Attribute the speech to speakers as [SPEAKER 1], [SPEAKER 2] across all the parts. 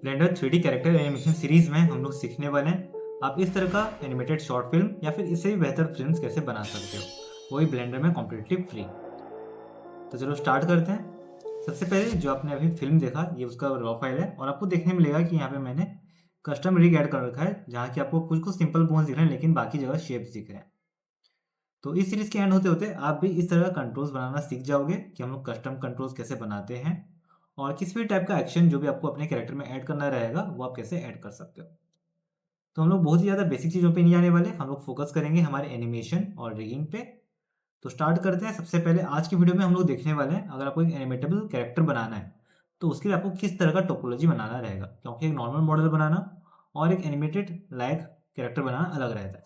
[SPEAKER 1] Blender 3D character animation series में हम लोग सीखने वाले हैं आप इस तरह का एनिमेटेड शॉर्ट फिल्म या फिर इससे भी बेहतर फिल्म्स कैसे बना सकते हो, वही ब्लेंडर में कम्प्लीटली फ्री। तो चलो स्टार्ट करते हैं। सबसे पहले जो आपने अभी फिल्म देखा ये उसका रॉ फाइल है और आपको देखने मिलेगा कि यहाँ पे मैंने कस्टम रिग ऐड कर रखा है, जहाँ की आपको कुछ कुछ सिंपल बोन्स दिख रहे हैं लेकिन बाकी जगह शेप्स दिख रहे हैं। तो इस सीरीज के एंड होते होते आप भी इस तरह का कंट्रोल्स बनाना सीख जाओगे कि हम लोग कस्टम कंट्रोल्स कैसे बनाते हैं और किसी भी टाइप का एक्शन जो भी आपको अपने कैरेक्टर में ऐड करना रहेगा वो आप कैसे ऐड कर सकते हो। तो हम लोग बहुत ही ज़्यादा बेसिक चीज़ों पे नहीं जाने वाले, हम लोग फोकस करेंगे हमारे एनिमेशन और रिगिंग पे। तो स्टार्ट करते हैं। सबसे पहले आज की वीडियो में हम लोग देखने वाले हैं अगर आपको एक एनिमेटेबल कैरेक्टर बनाना है तो उसके लिए आपको किस तरह का टोपोलॉजी बनाना रहेगा, क्योंकि एक नॉर्मल मॉडल बनाना और एक एनिमेटेड लाइक कैरेक्टर बनाना अलग रहता है।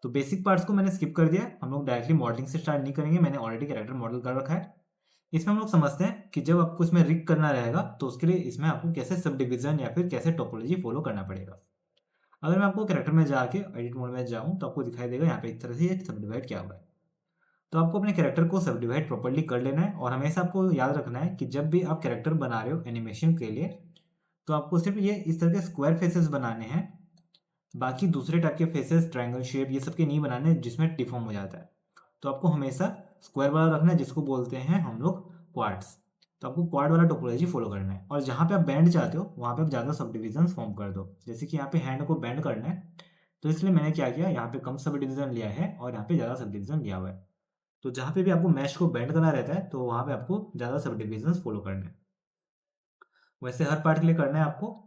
[SPEAKER 1] तो बेसिक पार्ट्स को मैंने स्किप कर दिया, हम लोग डायरेक्टली मॉडलिंग से स्टार्ट नहीं करेंगे, मैंने ऑलरेडी कैरेक्टर मॉडल कर रखा है। इसमें हम लोग समझते हैं कि जब आपको इसमें रिग करना रहेगा तो उसके लिए इसमें आपको कैसे सब डिवीजन या फिर कैसे टोपोलॉजी फॉलो करना पड़ेगा। अगर मैं आपको कैरेक्टर में जाके एडिट मोड में जाऊँ तो आपको दिखाई देगा यहाँ पे एक तरह से ये सब डिवाइड किया हुआ है। तो आपको अपने कैरेक्टर को सब डिवाइड प्रॉपर्ली कर लेना है और हमेशा आपको याद रखना है कि जब भी आप कैरेक्टर बना रहे हो एनिमेशन के लिए तो आपको सिर्फ ये इस तरह के स्क्वायर फेसेस बनाने हैं, बाकी दूसरे टाइप के फेसेस ट्रायंगल शेप ये सब के नहीं बनाने जिसमें डिफॉर्म हो जाता है। तो आपको हमेशा स्क्वायर वाला रखना है जिसको बोलते हैं हम लोग क्वाड्स। तो आपको क्वाड वाला टोपोलॉजी फॉलो करना है और जहाँ पे आप बैंड चाहते हो वहाँ पे आप ज़्यादा सब डिविजन फॉर्म कर दो। जैसे कि यहाँ पे हैंड को बैंड करना है तो इसलिए मैंने क्या किया, यहाँ पे कम सब डिवीजन लिया है और यहाँ पे ज़्यादा सब डिवीजन लिया हुआ है। तो जहाँ पे भी आपको मैश को बैंड करना रहता है तो वहाँ पे आपको ज़्यादा सब डिविजन फॉलो करने हैं। वैसे हर पार्ट के लिए करना है आपको।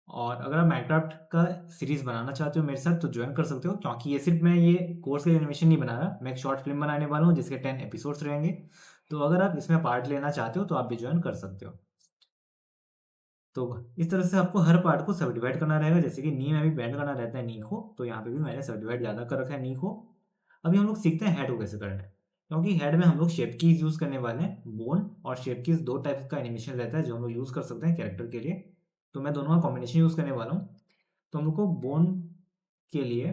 [SPEAKER 1] और अगर आप माइनक्राफ्ट का सीरीज बनाना चाहते हो मेरे साथ तो ज्वाइन कर सकते हो, क्योंकि ये सिर्फ मैं ये कोर्स के एनिमेशन नहीं बना रहा, मैं एक शॉर्ट फिल्म बनाने वाला हूँ जिसके 10 एपिसोड्स रहेंगे। तो अगर आप इसमें पार्ट लेना चाहते हो तो आप भी ज्वाइन कर सकते हो। तो इस तरह से आपको हर पार्ट को सब डिवाइड करना रहेगा। जैसे कि नी में भी बैंड करना रहता है नी को, तो यहाँ पे भी मैंने सब डिवाइड ज़्यादा कर रखा है नी को। अभी हम लोग सीखते हैं हेड को कैसे करना है, क्योंकि हेड में हम लोग शेप कीज यूज़ करने वाले हैं। बोन और शेप कीज दो टाइप का एनिमेशन रहता है जो हम लोग यूज़ कर सकते हैं कैरेक्टर के लिए। तो मैं दोनों का कॉम्बिनेशन यूज़ करने वाला हूँ। तो हम लोग को बोन के लिए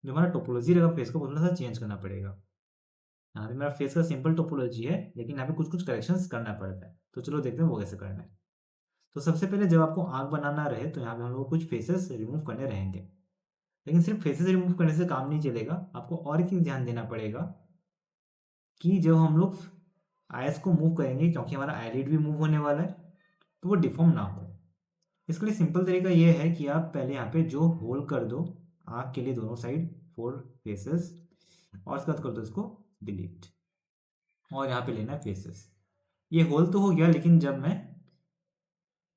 [SPEAKER 1] जो हमारा टोपोलॉजी रहेगा फेस का वो थोड़ा सा चेंज करना पड़ेगा। यहाँ पे मेरा फेस का सिंपल टोपोलॉजी है लेकिन यहाँ पे कुछ कुछ करेक्शंस करना पड़ता है। तो चलो देखते हैं वो कैसे करना है। तो सबसे पहले जब आपको आँख बनाना रहे तो यहाँ पे हम लोग को कुछ फेसेस रिमूव करने रहेंगे। लेकिन सिर्फ फेसेस रिमूव करने से काम नहीं चलेगा, आपको और एक चीज़ ध्यान देना पड़ेगा कि जब हम लोग आइस को मूव करेंगे, क्योंकि हमारा आईलिड भी मूव होने वाला है, तो वो डिफॉर्म ना हो। इसके लिए सिंपल तरीका ये है कि आप पहले यहाँ पे जो होल कर दो आँख के लिए दोनों साइड 4 फेसेस और उसके बाद कर दो इसको डिलीट और यहाँ पे लेना है फेसेस। ये होल तो हो गया, लेकिन जब मैं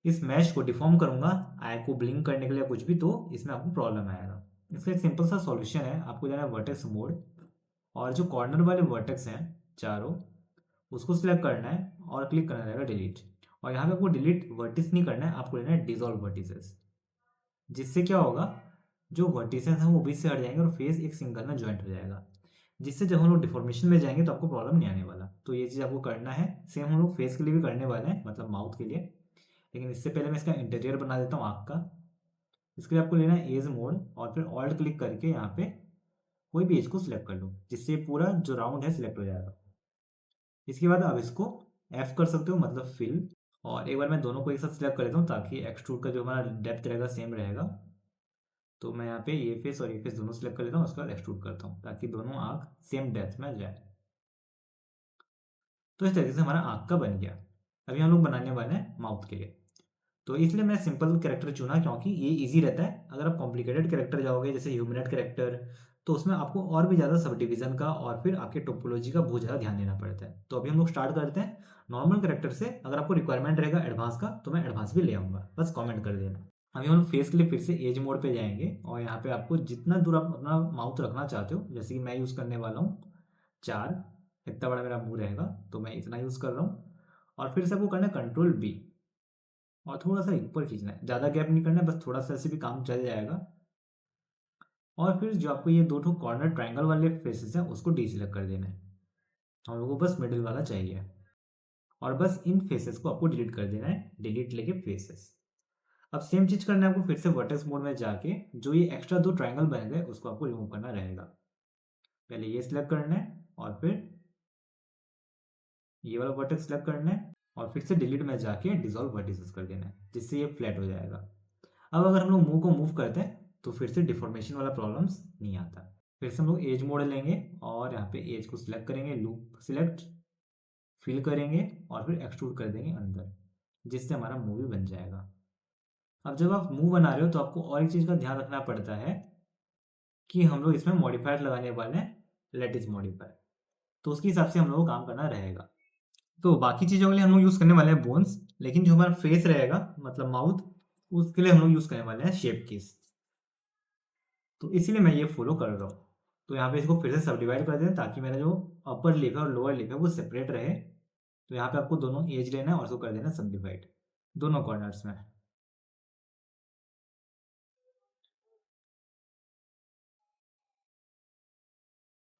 [SPEAKER 1] इस मैश को डिफॉर्म करूंगा आई को ब्लिंक करने के लिए कुछ भी तो इसमें आपको प्रॉब्लम आएगा। इसका एक सिंपल सा सॉल्यूशन है, आपको जाना है वर्टेक्स मोड और जो कॉर्नर वाले वर्टेक्स हैं चारों उसको सिलेक्ट करना है और क्लिक करना रहेगा डिलीट। और यहाँ पे आपको डिलीट वर्टिस नहीं करना है, आपको लेना है डिजॉल्व वर्टिसेस। जिससे क्या होगा, जो वर्टिसेस हैं वो बीच से हट जाएंगे और फेस एक सिंगल में ज्वाइंट हो जाएगा, जिससे जब हम लोग डिफॉर्मेशन में जाएंगे तो आपको प्रॉब्लम नहीं आने वाला। तो ये चीज़ आपको करना है। सेम हम लोग फेस के लिए भी करने वाले हैं, मतलब माउथ के लिए। लेकिन इससे पहले मैं इसका इंटीरियर बना देता हूँ आँख का। इसके लिए आपको लेना है एज मोड और फिर ऑल्ट क्लिक करके यहाँ पे कोई भी एज को सिलेक्ट कर लो, जिससे पूरा जो राउंड है सिलेक्ट हो जाएगा। इसके बाद आप इसको एफ कर सकते हो, मतलब फिल। और एक बार मैं दोनों को एक साथ सिलेक्ट कर लेता हूँ ताकि एक्सट्रूड का जो हमारा डेप्थ रहेगा सेम रहेगा। तो मैं यहाँ पे ये फेस और ये फेस दोनों सिलेक्ट कर लेता हूँ, उसके बाद एक्सट्रूड करता हूँ ताकि दोनों आँख सेम डेप्थ में जाए। तो इस तरीके से हमारा आँख का बन गया। अभी हम लोग बनाने वाले हैं माउथ के लिए। तो इसलिए मैं सिंपल कैरेक्टर चुना क्योंकि ये इजी रहता है। अगर आप कॉम्प्लिकेटेड कैरेक्टर जाओगे जैसे ह्यूमनएड कैरेक्टर तो उसमें आपको और भी ज़्यादा सब डिवीजन का और फिर आपके टोपोलॉजी का बहुत ज़्यादा ध्यान देना पड़ता है। तो अभी हम लोग स्टार्ट करते हैं नॉर्मल कैरेक्टर से। अगर आपको रिक्वायरमेंट रहेगा एडवांस का तो मैं एडवांस भी ले आऊँगा, बस कमेंट कर देना। अभी हम लोग फेस के लिए फिर से एज मोड पे जाएंगे और यहाँ पे आपको जितना दूर आप अपना माउथ रखना चाहते हो, जैसे कि मैं यूज़ करने वाला हूँ 4, इतना बड़ा मेरा मुंह रहेगा तो मैं इतना यूज़ कर रहा हूँ। और फिर से आपको करना है कंट्रोल बी और थोड़ा सा ऊपर खींचना है, ज़्यादा गैप नहीं करना है, बस थोड़ा सा ऐसे भी काम चल जाएगा। और फिर जो आपको ये दो ठो कॉर्नर ट्रायंगल वाले फेसेस हैं उसको डीसिलेक्ट कर देना है। हम लोगों को बस मिडिल वाला चाहिए और बस इन फेसेस को आपको डिलीट कर देना है, डिलीट लेके फेसेस। अब सेम चीज करना है आपको, फिर से वर्टेक्स मोड में जाके जो ये एक्स्ट्रा दो ट्रायंगल बन गए उसको आपको रिमूव करना रहेगा। पहले ये सिलेक्ट करना है और फिर ये वाला वर्टेक्स सिलेक्ट करना है और फिर से डिलीट में जाके डिसॉल्व वर्टिसेस कर देना है, जिससे ये फ्लैट हो जाएगा। अब अगर हम लोग मुंह को मूव करते हैं तो फिर से डिफॉर्मेशन वाला प्रॉब्लम्स नहीं आता। फिर से हम लोग एज मोड लेंगे और यहाँ पे एज को सिलेक्ट करेंगे, लूप सिलेक्ट, फिल करेंगे और फिर एक्सट्रूड कर देंगे अंदर, जिससे हमारा मूव भी बन जाएगा। अब जब आप मूव बना रहे हो तो आपको और एक चीज़ का ध्यान रखना पड़ता है कि हम लोग इसमें मॉडिफायर लगाने वाले हैं, लेटिस मॉडिफायर, तो उसके हिसाब से हम लोग को काम करना रहेगा। तो बाकी चीज़ों के लिए हम लोग यूज़ करने वाले हैं बोन्स, लेकिन जो हमारा फेस रहेगा मतलब माउथ, उसके लिए हम लोग यूज़ करने वाले हैं शेप कीज। तो इसीलिए मैं ये फॉलो कर रहा हूँ। तो यहाँ पे इसको फिर से सब डिवाइड कर दें ताकि मेरा जो अपर लिप है और लोअर लिप है वो सेपरेट रहे। तो यहाँ पे आपको दोनों एज लेना है और उसको कर देना सब डिवाइड दोनों कॉर्नर्स में।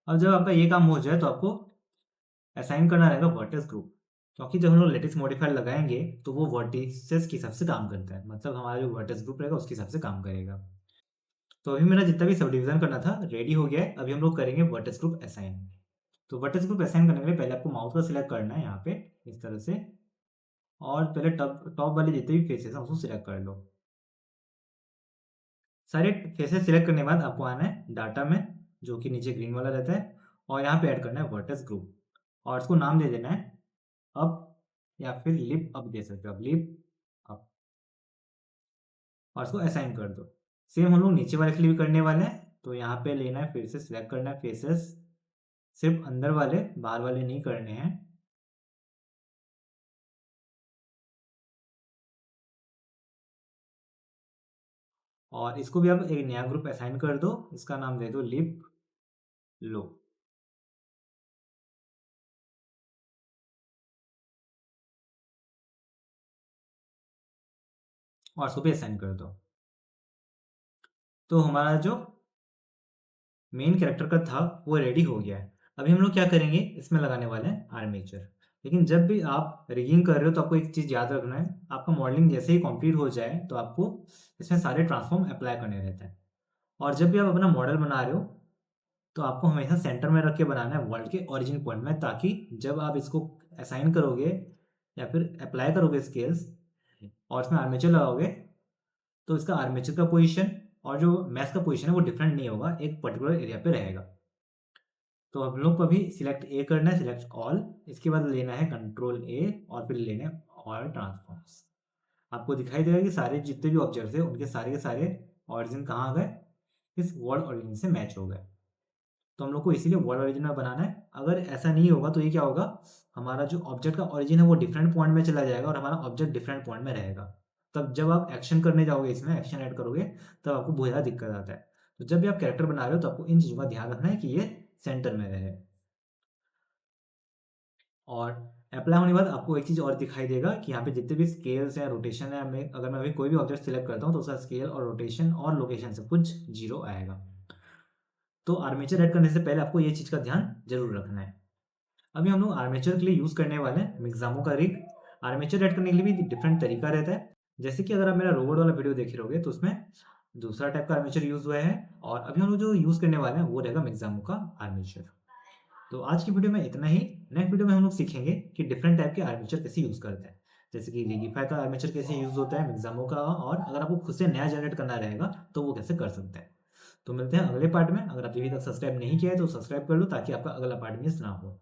[SPEAKER 1] अब जब आपका ये काम हो जाए तो आपको असाइन करना रहेगा वर्टेक्स ग्रुप, क्योंकि जब हम लोग लेटेस्ट मॉडिफायर लगाएंगे तो वो वर्टिसेस के हिसाब से काम करता है, मतलब हमारा जो वर्टेक्स ग्रुप रहेगा उसके हिसाब से काम करेगा। तो अभी मेरा जितना भी सब डिवीजन करना था रेडी हो गया है। अभी हम लोग करेंगे वर्टेक्स ग्रुप असाइन। तो वर्टेक्स ग्रुप असाइन करने के लिए पहले आपको माउथ का सिलेक्ट करना है यहाँ पे इस तरह से, और पहले टॉप टॉप वाले जितने भी फेसेस हैं उसको सिलेक्ट कर लो। सारे फेसेस सिलेक्ट करने के बाद आपको आना है डाटा में, जो कि नीचे ग्रीन वाला रहता है, और यहाँ पे ऐड करना है वर्टेक्स ग्रुप और इसको नाम दे देना है अप या फिर लिप अप दे सकते हो आप, लिप अप, और इसको असाइन कर दो। सेम हम लोग नीचे वाले के लिए भी करने वाले हैं। तो यहाँ पे लेना है, फिर से सिलेक्ट करना है फेसेस, सिर्फ अंदर वाले, बाहर वाले नहीं करने हैं। और इसको भी आप एक नया ग्रुप असाइन कर दो, इसका नाम दे दो लिप लो, और इसको भी असाइन कर दो। तो हमारा जो मेन कैरेक्टर का था वो रेडी हो गया है। अभी हम लोग क्या करेंगे, इसमें लगाने वाले हैं आर्मेचर। लेकिन जब भी आप रिगिंग कर रहे हो तो आपको एक चीज़ याद रखना है, आपका मॉडलिंग जैसे ही कंप्लीट हो जाए तो आपको इसमें सारे ट्रांसफॉर्म अप्लाई करने रहते हैं। और जब भी आप अपना मॉडल बना रहे हो तो आपको हमेशा सेंटर में रख के बनाना है वर्ल्ड के ओरिजिन पॉइंट में, ताकि जब आप इसको असाइन करोगे या फिर अप्लाई करोगे स्केल्स और इसमें आर्मेचर लगाओगे तो इसका आर्मेचर का पोजीशन और जो मैथ का पोजीशन है वो डिफरेंट नहीं होगा, एक पर्टिकुलर एरिया पे रहेगा। तो हम लोग को अभी सिलेक्ट ए करना है, सिलेक्ट ऑल, इसके बाद लेना है कंट्रोल ए और फिर लेना है ऑल ट्रांसफॉर्म्स। आपको दिखाई देगा कि सारे जितने भी ऑब्जेक्ट्स हैं उनके सारे के सारे ऑरिजिन कहाँ आ गए, इस वर्ल्ड ऑरिजिन से मैच हो गए। तो हम लोग को इसीलिए वर्ल्ड ऑरिजिन में बनाना है। अगर ऐसा नहीं होगा तो ये क्या होगा, हमारा जो ऑब्जेक्ट का ऑरिजिन है वो डिफरेंट पॉइंट में चला जाएगा और हमारा ऑब्जेक्ट डिफरेंट पॉइंट में रहेगा। तब जब आप एक्शन करने जाओगे, इसमें एक्शन ऐड करोगे, तब आपको बहुत ज़्यादा दिक्कत आता है। तो जब भी आप कैरेक्टर बना रहे हो तो आपको इन चीज़ों का ध्यान रखना है कि ये सेंटर में रहे। और अप्लाई होने के बाद आपको एक चीज़ और दिखाई देगा कि यहाँ पे जितने भी स्केल्स हैं, रोटेशन है, मैं अगर मैं अभी कोई भी ऑब्जेक्ट सिलेक्ट करता हूँ तो उसका स्केल और रोटेशन और लोकेशन सब कुछ 0 आएगा। तो आर्मेचर ऐड करने से पहले आपको ये चीज़ का ध्यान जरूर रखना है। अभी हम लोग आर्मेचर के लिए यूज़ करने वाले हैं मिक्सामो का रिग। आर्मेचर ऐड करने के लिए भी डिफरेंट तरीका रहता है। जैसे कि अगर आप मेरा रोबोट वाला वीडियो देख रहे होगे तो उसमें दूसरा टाइप का आर्मेचर यूज़ हुआ है, और अभी हम लोग जो यूज़ करने वाले हैं वो रहेगा मिक्सामो का आर्मेचर। तो आज की वीडियो में इतना ही। नेक्स्ट वीडियो में हम लोग सीखेंगे कि डिफरेंट टाइप के आर्मेचर कैसे यूज़ करते हैं, जैसे कि रिगिफाई का आर्मेचर कैसे यूज़ होता है, मिक्सामो का, और अगर आपको खुद से नया जनरेट करना रहेगा तो वो कैसे कर सकते हैं। तो मिलते हैं अगले पार्ट में। अगर आप अभी तक सब्सक्राइब नहीं किया है तो सब्सक्राइब कर लो ताकि आपका अगला पार्ट मिस ना हो।